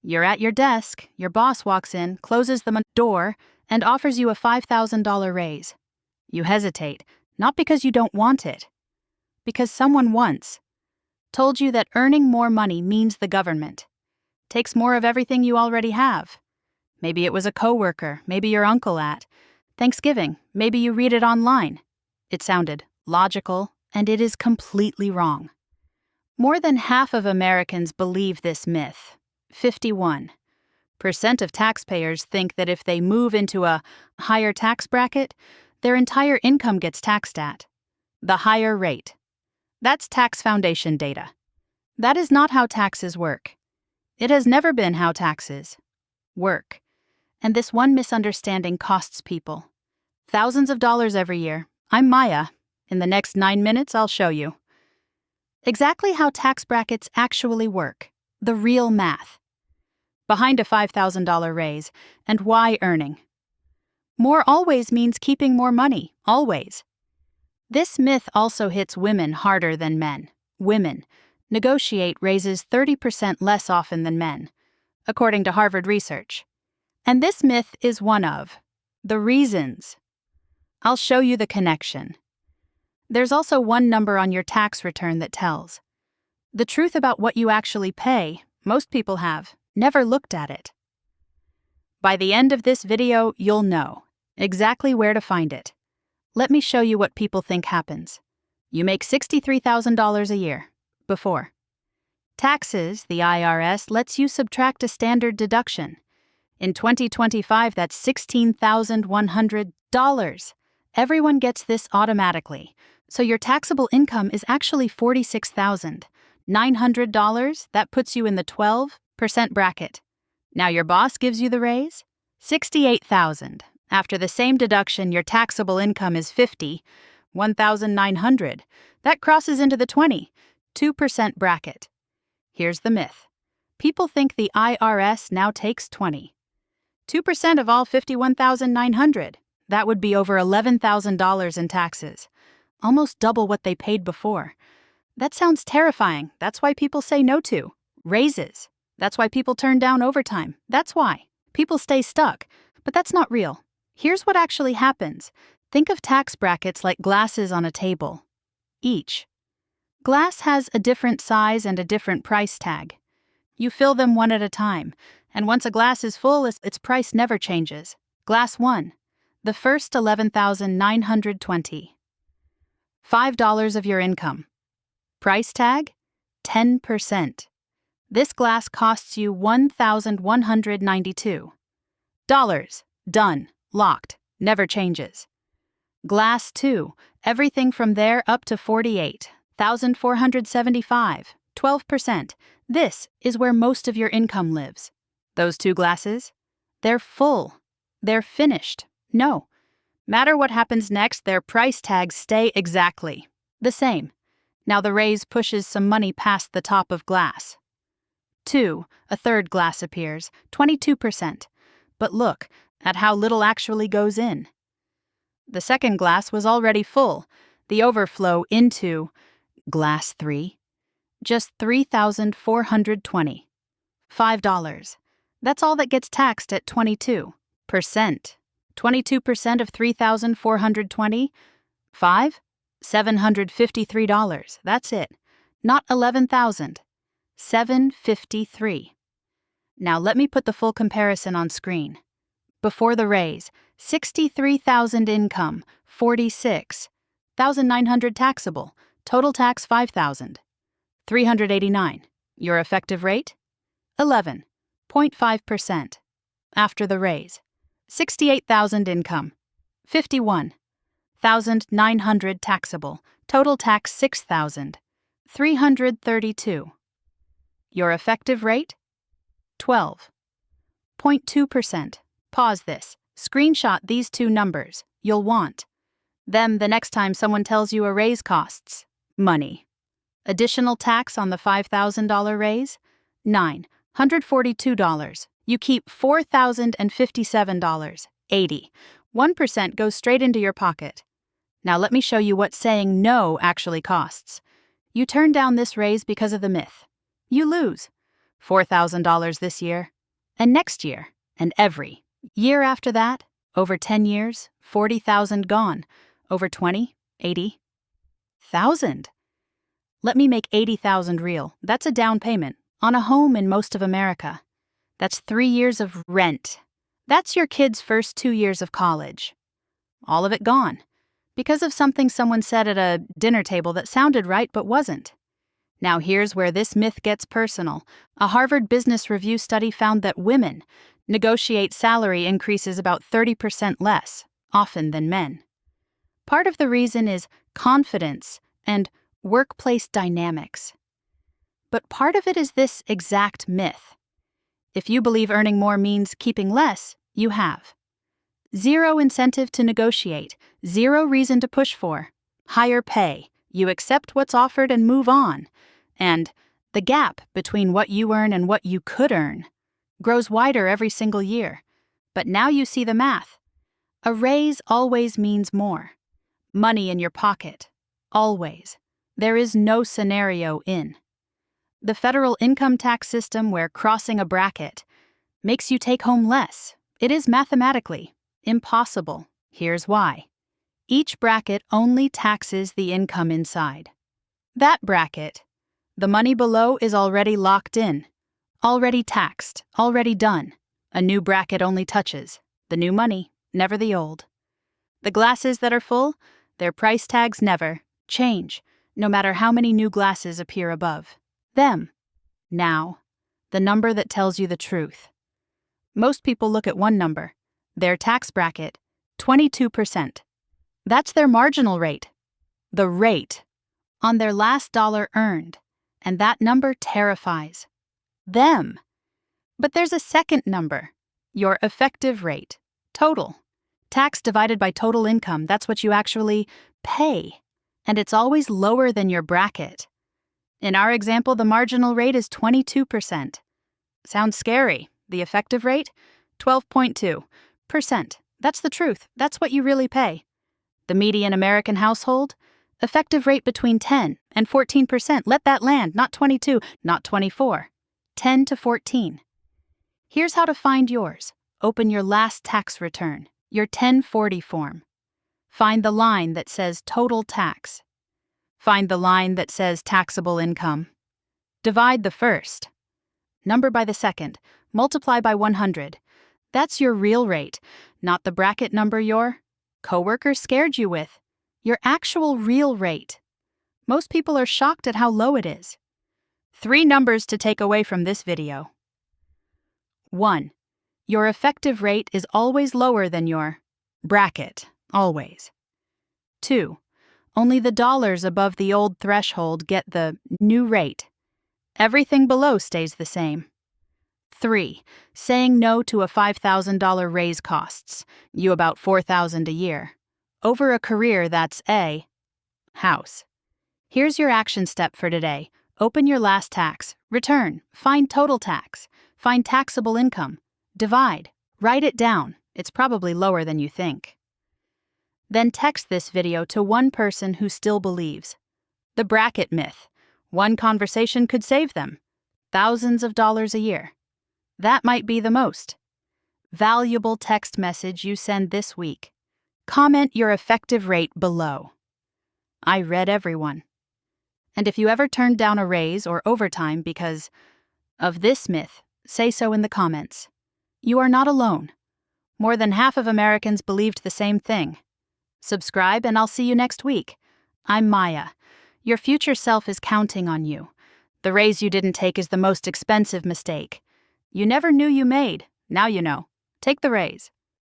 You're at your desk, your boss walks in, closes the door, and offers you a $5,000 raise. You hesitate, not because you don't want it, because someone once told you that earning more money means the government takes more of everything you already have. Maybe it was a coworker, maybe your uncle at Thanksgiving, maybe you read it online. It sounded logical, and it is completely wrong. More than half of Americans believe this myth. 51% of taxpayers think that if they move into a higher tax bracket, their entire income gets taxed at the higher rate. That's Tax Foundation data. That is not how taxes work. It has never been how taxes work. And this one misunderstanding costs people thousands of dollars every year. I'm Maya. In the next 9 minutes, I'll show you exactly how tax brackets actually work, the real math behind a $5,000 raise, and why earning more always means keeping more money, always. This myth also hits women harder than men. Women negotiate raises 30% less often than men, according to Harvard research. And this myth is one of the reasons. I'll show you the connection. There's also one number on your tax return that tells the truth about what you actually pay. Most people have never looked at it. By the end of this video, you'll know exactly where to find it. Let me show you what people think happens. You make $63,000 a year. Before taxes, the IRS lets you subtract a standard deduction. In 2025, that's $16,100. Everyone gets this automatically. So your taxable income is actually $46,900. That puts you in the 12% bracket. Now your boss gives you the raise? $68,000. After the same deduction, your taxable income is $51,900. That crosses into the 22% bracket. Here's the myth. People think the IRS now takes 22% of all $51,900. That would be over $11,000 in taxes. Almost double what they paid before. That sounds terrifying. That's why people say no to raises. That's why people turn down overtime. That's why people stay stuck. But that's not real. Here's what actually happens. Think of tax brackets like glasses on a table. Each glass has a different size and a different price tag. You fill them one at a time, and once a glass is full, its price never changes. Glass 1, the first $11,920. $5 of your income. Price tag, 10%. This glass costs you $1,192. Done. Locked. Never changes. Glass 2, everything from there up to $48,475. 12%. This is where most of your income lives. Those two glasses? They're full. They're finished. No. Matter what happens next, their price tags stay exactly the same. Now the raise pushes some money past the top of glass 2. A third glass appears, 22%. But look at how little actually goes in. The second glass was already full. The overflow into glass 3, just $3,420. $5. That's all that gets taxed at 22%. 22% of $3,420? $753. That's it. Not $11,000. $753. Now let me put the full comparison on screen. Before the raise, $63,000 income, $46,900 taxable, total tax $5,000. $389. Your effective rate? 11.5%. After the raise, $68,000 income, $51,900 taxable, total tax $6,332. Your effective rate? 12.2%. Pause this. Screenshot these two numbers. You'll want them the next time someone tells you a raise costs money. Additional tax on the $5,000 raise? $942. You keep $4,057.80. 1% goes straight into your pocket. Now let me show you what saying no actually costs. You turn down this raise because of the myth. You lose $4,000 this year. And next year, and every year after that, over 10 years, 40,000 gone. Over 20, 80,000. Let me make 80,000 real. That's a down payment on a home in most of America. That's 3 years of rent. That's your kid's first 2 years of college. All of it gone. Because of something someone said at a dinner table that sounded right but wasn't. Now here's where this myth gets personal. A Harvard Business Review study found that women negotiate salary increases about 30% less often than men. Part of the reason is confidence and workplace dynamics. But part of it is this exact myth. If you believe earning more means keeping less, you have. Zero incentive to negotiate, zero reason to push for. Higher pay, you accept what's offered and move on. And the gap between what you earn and what you could earn grows wider every single year. But now you see the math. A raise always means more. Money in your pocket. Always. There is no scenario in. The federal income tax system where crossing a bracket makes you take home less. It is mathematically impossible. Here's why. Each bracket only taxes the income inside. That bracket, the money below is already locked in, already taxed, already done. A new bracket only touches the new money, never the old. The glasses that are full, their price tags never change, no matter how many new glasses appear above them. Now, the number that tells you the truth. Most people look at one number, their tax bracket, 22%. That's their marginal rate, the rate on their last dollar earned, and that number terrifies them. But there's a second number, your effective rate, total. Tax divided by total income, that's what you actually pay, and it's always lower than your bracket. In our example, the marginal rate is 22%. Sounds scary. The effective rate? 12.2%. That's the truth. That's what you really pay. The median American household? Effective rate between 10 and 14%. Let that land, not 22, not 24. 10 to 14. Here's how to find yours. Open your last tax return, your 1040 form. Find the line that says total tax. Find the line that says taxable income. Divide the first number by the second. Multiply by 100. That's your real rate, not the bracket number your coworker scared you with. Your actual real rate. Most people are shocked at how low it is. 3 numbers to take away from this video. 1. Your effective rate is always lower than your bracket, always. 2. Only the dollars above the old threshold get the new rate. Everything below stays the same. 3. Saying no to a $5,000 raise costs you about $4,000 a year. Over a career that's a house. Here's your action step for today. Open your last tax return. Find total tax. Find taxable income. Divide. Write it down. It's probably lower than you think. Then text this video to one person who still believes. The bracket myth. One conversation could save them thousands of dollars a year. That might be the most valuable text message you send this week. Comment your effective rate below. I read everyone. And if you ever turned down a raise or overtime because of this myth, say so in the comments. You are not alone. More than half of Americans believed the same thing. Subscribe and I'll see you next week. I'm Maya. Your future self is counting on you. The raise you didn't take is the most expensive mistake you never knew you made. Now you know. Take the raise.